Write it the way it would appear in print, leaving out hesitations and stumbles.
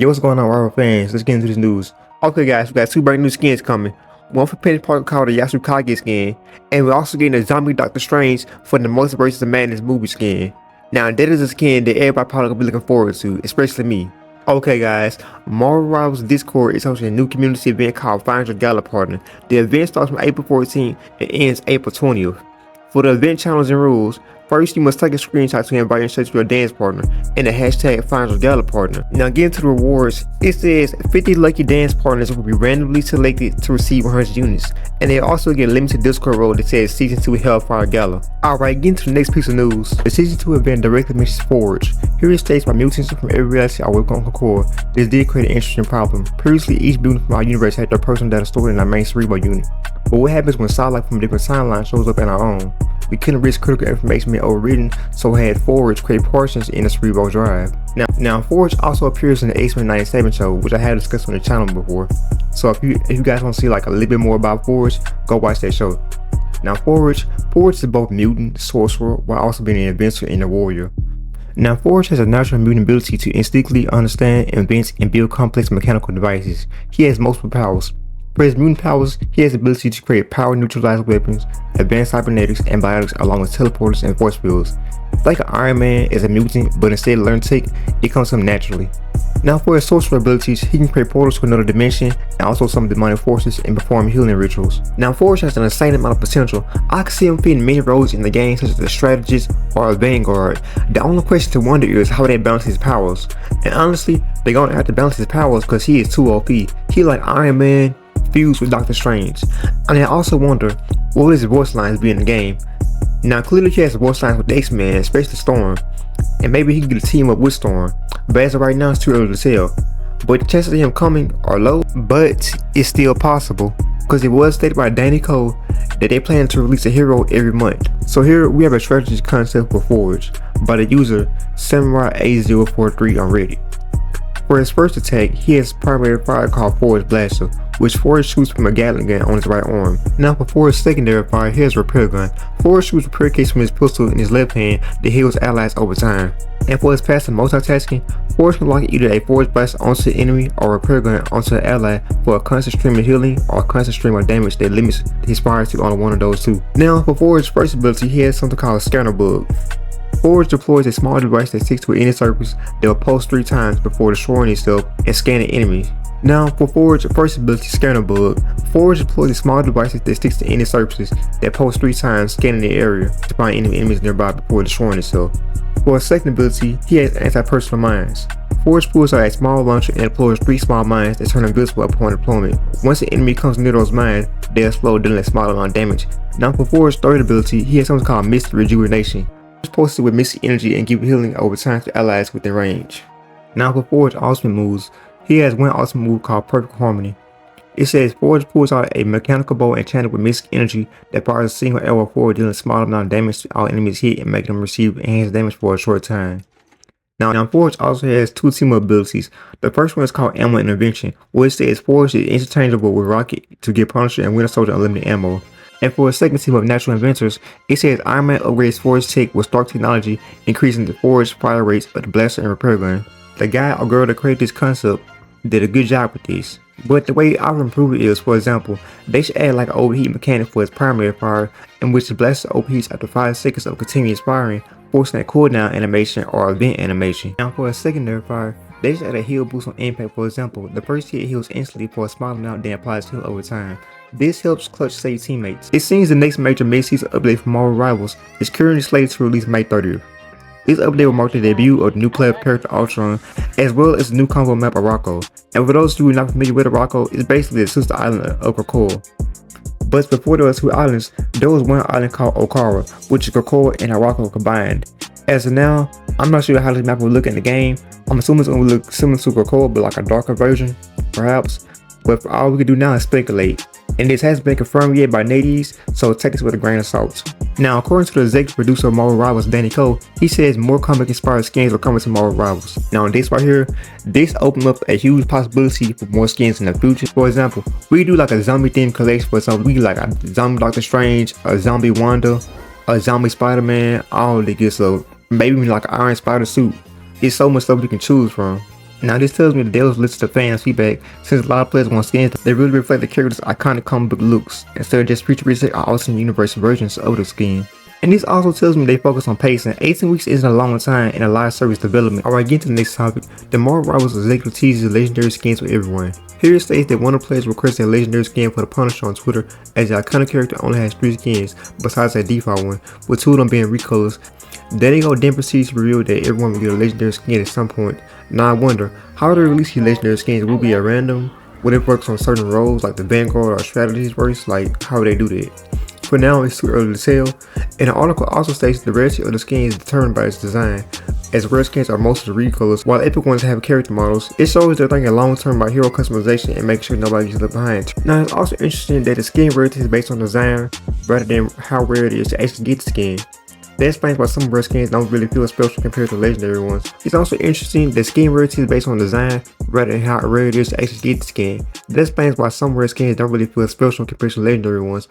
Yo, what's going on, Marvel fans? Let's get into this news. Okay, guys, we got two brand new skins coming. One for Peter Parker called the Yasukage skin, and we're also getting a zombie Doctor Strange for the Multiverse of Madness movie skin. Now, that is a skin that everybody probably gonna be looking forward to, especially me. Okay, guys, Marvel Rivals Discord is hosting a new community event called Find Your Gala Partner. The event starts from April 14th and ends April 20th. For the event channels and rules, first you must take a screenshot to invite and search your dance partner and the hashtag Find Your Gala Partner. Now getting to the rewards, it says 50 lucky dance partners will be randomly selected to receive 100 units, and they also get a limited Discord role that says Season 2 Hellfire Gala. Alright, getting to the next piece of news. The Season 2 event directly mentions Forge. Here it states by mutants from every reality are working on Concord. This did create an interesting problem. Previously, each mutant from our universe had their personal data stored in our main Cerebro unit. But what happens when satellite from a different timeline shows up in our own? We couldn't risk critical information being overwritten, so had Forge create portions in the Cerebro drive. Now Forge also appears in the X-Men 97 show, which I had discussed on the channel before. So if you guys want to see like a little bit more about Forge, go watch that show. Now Forge is both mutant, sorcerer, while also being an inventor and a warrior. Now Forge has a natural mutant ability to instinctively understand, invent, and build complex mechanical devices. He has multiple powers. For his mutant powers, he has the ability to create power-neutralized weapons, advanced cybernetics, and biotics along with teleporters and force fields. Like Iron Man is a mutant, but instead of learning tech, it comes to him naturally. Now for his sorcerer abilities, he can create portals to another dimension and also summon demonic forces and perform healing rituals. Now Forge has an insane amount of potential. I can see him fitting many roles in the game such as a strategist or a vanguard. The only question to wonder is how they balance his powers. And honestly, they're gonna have to balance his powers because he is too OP. He like Iron Man fused with Doctor Strange. And I also wonder, what will his voice lines be in the game? Now clearly he has voice lines with the X-Men, especially Storm, and maybe he can get a team up with Storm, but as of right now it's too early to tell. But the chances of him coming are low, but it's still possible, because it was stated by Danny Cole that they plan to release a hero every month. So here we have a strategy concept for Forge by the user Samurai A043 on Reddit. For his first attack, he has a primary fire called Forge Blaster, which Forge shoots from a Gatling gun on his right arm. Now for Forge's secondary fire, he has a repair gun. Forge shoots repair case from his pistol in his left hand that heals allies over time. And for his passive multitasking, Forge can lock either a Forge Blaster onto the enemy or a repair gun onto an ally for a constant stream of healing or a constant stream of damage that limits his fire to only one of those two. Now for Forge's first ability, he has something called Scanner Bug. Forge deploys a small device that sticks to any surface that will pulse 3 times before destroying itself and scanning enemies. Now for Forge's first ability, Scanner Bug, Forge deploys a small device that sticks to any surfaces that pulse 3 times, scanning the area to find any enemies nearby before destroying itself. For his second ability, he has anti-personal mines. Forge pulls out a small launcher and deploys 3 small mines that turn invisible upon deployment. Once the enemy comes near those mines, they explode, dealing a small amount of damage. Now for Forge's third ability, he has something called Misty Rejuvenation. Forge posted with Misty Energy and give healing over time to allies within range. Now for Forge's ultimate moves, he has one ultimate move called Perfect Harmony. It says Forge pulls out a mechanical bow enchanted with Mystic Energy that fires a single arrow forward, dealing a small amount of damage to all enemies hit and making them receive enhanced damage for a short time. Now Forge also has 2 team abilities. The first one is called Ammo Intervention, where it says Forge is interchangeable with Rocket to give Punisher and Winter Soldier unlimited ammo. And for a second team of natural inventors, it says Iron Man upgrades Forge tech with Stark technology, increasing the Forge fire rates of the blaster and repair gun. The guy or girl that created this concept did a good job with this. But the way I would improve it is, for example, they should add like an overheat mechanic for its primary fire, in which the blaster overheats after 5 seconds of continuous firing, forcing a cooldown animation or event animation. Now for a secondary fire, they should add a heal boost on impact. For example, the first hit heals instantly for a small amount, then applies heal over time. This helps Clutch save teammates. It seems the next major mid-season update from Marvel Rivals is currently slated to release May 30th. This update will mark the debut of the new player character Ultron, as well as the new combo map Arakko. And for those who are not familiar with Arakko, it's basically the sister island of Krakoa. But before there were 2 islands, there was one island called Okara, which is Krakoa and Arakko combined. As of now, I'm not sure how this map will look in the game. I'm assuming it's going to look similar to Krakoa, but like a darker version, perhaps. But all we can do now is speculate. And this hasn't been confirmed yet by NetEase, so take this with a grain of salt. Now, according to the executive producer of Marvel Rivals, Danny Cole, he says more comic-inspired skins are coming to Marvel Rivals. Now, in this right here, this opens up a huge possibility for more skins in the future. For example, we do like a zombie-themed collection. For example, we like a zombie Doctor Strange, a zombie Wanda, a zombie Spider-Man, all the good stuff. Maybe even like an Iron Spider suit. It's so much stuff we can choose from. Now this tells me that they was listening to fans' feedback, since a lot of players want skins that really reflect the character's iconic comic book looks, instead of just futuristic or alternate universe versions of the skin. And this also tells me they focus on pacing. 18 weeks isn't a long time in a live service development. Alright, getting to the next topic. The Marvel Rivals executive teases legendary skins for everyone. Here it states that one of the players requested a legendary skin for the Punisher on Twitter, as the iconic character only has 3 skins, besides that default one, with 2 of them being recolors. Danigo then proceeds to reveal that everyone will get a legendary skin at some point. Now I wonder, how they release these legendary skins? Will it be at random? Will it work on certain roles like the Vanguard or strategies verse? Like, how would they do that? For now, it's too early to tell, and the article also states the rarity of the skin is determined by its design, as rare skins are mostly recolors, while epic ones have character models. It shows they're thinking long term about hero customization and making sure nobody gets left behind. Now, it's also interesting that the skin rarity is based on design rather than how rare it is to actually get the skin. That explains why some rare skins don't really feel special compared to legendary ones. It's also interesting that skin rarity is based on design rather than how rare it is to actually get the skin. That explains why some rare skins don't really feel special compared to legendary ones.